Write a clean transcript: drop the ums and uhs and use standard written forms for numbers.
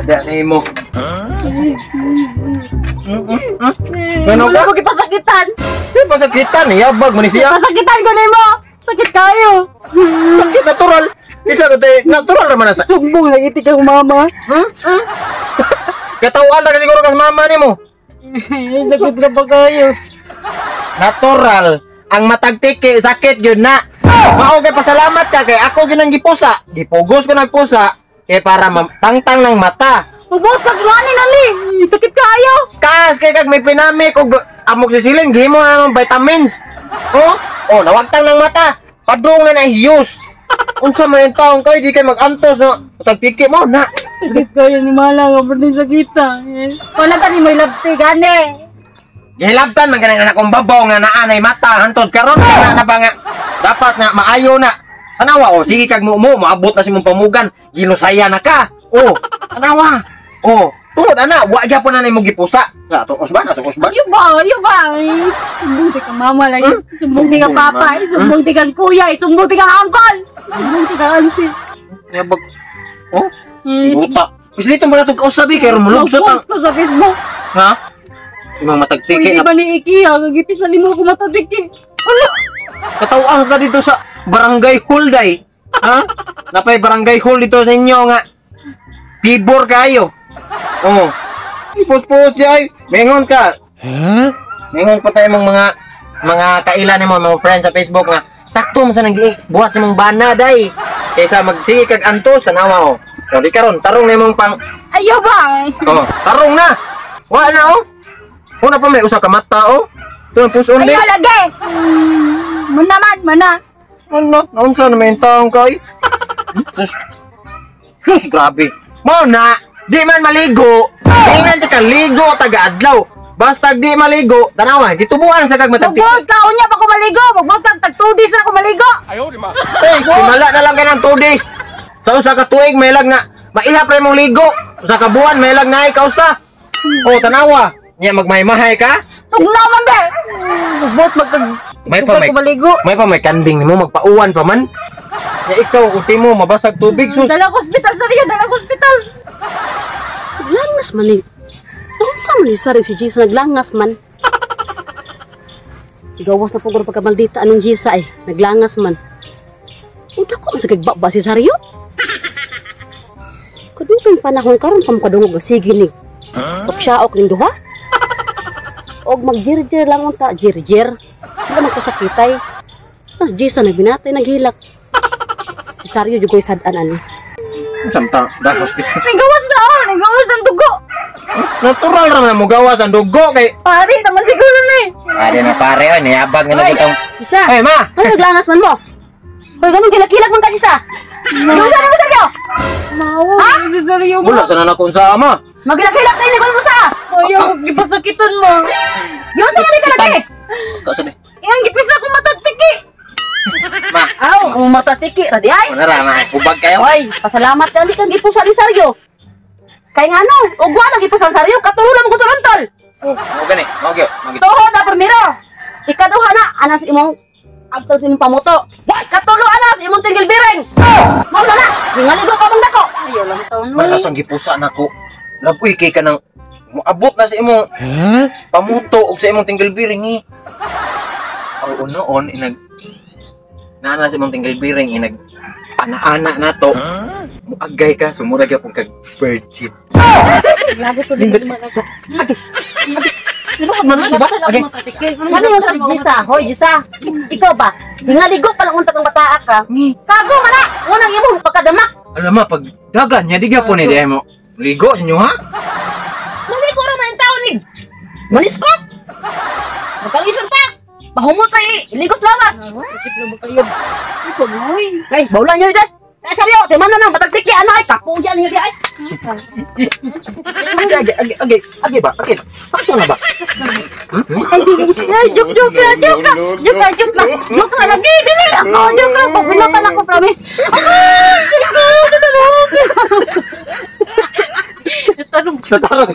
Dali mo. Wala mo kipasakitan. Di pasakitan, yabag mo ni siya. Pasakitan ko nimo. Sakit kayo. Sakit natural. Isa ko tayo, natural naman na sa... Sumbong lagi ti kang mama. Katawaan na kasi siguro kas mama ni mo. Sakit na ba kayo? Natural. Ang matagtiki, sakit yun na. Mao kay pasalamat ka kay ako ginang gipusa. Gipugos ko nagpusa kay para tangtang ng mata. Ubot ka gani nali. Sakit kayo. Kaas kay kag may pinamik og amok sisilin gihimo ang vitamins. Oh, nawagtang ng mata. Padung na hiyos. Unsa man yung taong kayo di kay magantos no. Matagtiki mo na. Sakit kayo ni Mala nga pati sakita. Wala ka ni may labti gani. Gihilabtan man ganang akong babaw nga naanay mata hantod karon na ba nga dapat nga maayo na. Tanawa sige kag mo maabot na si mong pamugan. Gilusaya na ka. Tanawa. Tungod ana, wa gyapon na nimo gipusa. Sa tuos ba? Yuba. Sumbong ti kang mama lagi. Sumbong ti kang papa, sumbong ti kang kuya, sumbong ti kang uncle. Sumbong ti kang auntie. Yabag. Buta. Pislito mo na itong kausabi kay rumulugsot ang... Post ko sa Facebook. Ha? Imang matagtiki Hindi ba ni Iki, gagipis na limo ko matagtiki. Ano? Katawang ka dito sa barangay hall day. Ha? Napay barangay hall dito sa inyo nga. Pibor kayo. Post-post jay. Mengon ka. Mengon pa tayo mga kailan mo, mga friends sa Facebook nga. Sakto man sa buhat sa mong bana day. Kaysa magsige kag antos tanawa O di karon tarong na mong pang Ayo ba? Tarong na. Wa na Una pa may usa ka mata Ito ang puso ulit. Ayo lagi. Mana. Ano? Naunsa na may taong kay? Sus, grabe. Mo na, di man maligo. Tingnan ka ligo taga-adlaw. Basta di maligo, tanawa, gitubuan sa kag matagtiki. Magbot ka, unya pa ko maligo. Magbot ka, tag-2 days na ako maligo. Simala na lang ka ng 2 days. Sa usa ka tuig, may lag na, maihap rin mong ligo. Sa kabuan, may lag na ikaw sa. Tanawa, niya magmay-mahay ka? Tugnaw man be. Magbot, May pa may kanding mo, magpauwan pa man. Ya ikaw, ulti mo, mabasag tubig, sus. Dalang hospital, Sario, dalang hospital. Langas man eh. Saan man ni Sario si Jisa naglangas man? Gawas na po ko pagkamaldita anong Jisa naglangas man. Uda ko man sa kagbaba si Sario. Kadugay panahon karon pamukadungog sige ni. Pagsaok ning duha. Og magjirjir lang unta, jirjir. Wala magkasakitay. Mas Jisa nagbinatay naghilak. Si Sario jugoy sad-an ani. Samta, da hospital. Nagawas ng dugo. Natural naman mo gawas ang dugo kay. Pare, naman siguro ni. Pare na pare, niyabag nga na itong. Jisa. Hey, ma! Ano naglangas man mo? Hoy, ganun kilak-kilak man ka, Jisa. Yung sana mo Sario? Ha? Si Sario mo. Wala sana na kung sa ama. Magkilak-kilak tayo ni mo sa. Ayaw, gipasakitan mo. Yung sa mali ka lagi. Ikaw sabi. Iyang gipisa ko matagtiki. Ma, Aw, ang matatiki ra di ay. wala ma, kubag kayo. Hoy, pasalamat ka kang gipusa ni Sario. Kay ngano, ugwa na gipusa Sario, katulong mo tulontol. Gani, magyo. Tuhod na primero. Ikaduha na anas imong agtol sa imong pamuto. Katulo anas imong tinggil biring. Mao na. Ngaligo ka bang dako. Ayaw lang taon mo. Malasang gipusa nako. Laboy kay ka nang moabot na sa imong pamuto ug sa imong tinggil biring noon nana sa imong tinggil biring inag ana-ana nato. Muagay ka sumurag gyapon kag virgin. Lago to din man ako. Ano yung sa Jisa? Hoy, Jisa. Ikaw ba? Ngaligo pa lang unta kang bataa ka. Kago man na. Unang imo pagkadamak. Alam mo pag dagan nya di gyapon ni mo ligo sa inyo ha. Maligo ra man taon ni. Maliskop. Magkalisod pa. Bahumot kay ligot lawas. Sakit na ba kayo? Ito mo Ay, bawlan niyo dai. Sario, di man na matagtiki ano ay kapuyan niyo di ay. Agi ba? Sakto na ba? Ay, joke lang lagi. Dili ako, joke lang. Pagpinatan ako, promise. Ay, Natarog.